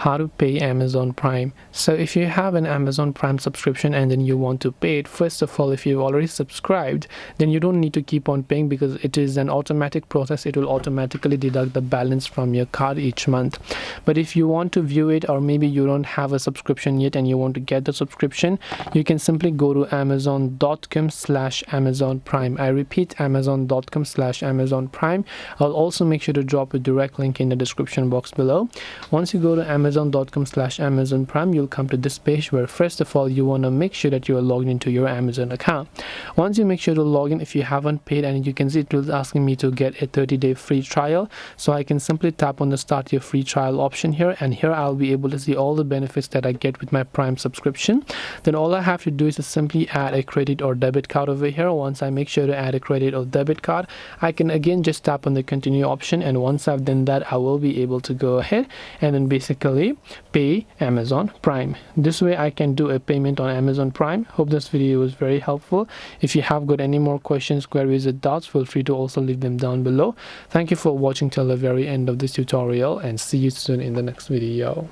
how to pay Amazon Prime. So if you have an Amazon Prime subscription and then you want to pay it, first of all, if you've already subscribed, then you don't need to keep on paying because it is an automatic process. It will automatically deduct the balance from your card each month. But if you want to view it, or maybe you don't have a subscription yet and you want to get the subscription, you can simply go to amazon.com/Amazon Prime. I repeat, amazon.com/Amazon Prime. I'll also make sure to drop a direct link in the description box below. Once you go to amazon.com/Amazon Prime, you'll come to this page where first of all you want to make sure that you are logged into your Amazon account. Once you make sure to log in, if you haven't paid, and you can see it was asking me to get a 30-day free trial, so I can simply tap on the start your free trial option here, and here I'll be able to see all the benefits that I get with my Prime subscription. Then all I have to do is to simply add a credit or debit card over here. Once I make sure to add a credit or debit card, I can again just tap on the continue option, and once I've done that, I will be able to go ahead and then basically pay Amazon Prime. This way I can do a payment on Amazon Prime. Hope this video was very helpful. If you have got any more questions, queries, or doubts, feel free to also leave them down below. Thank you for watching till the very end of this tutorial, and see you soon in the next video.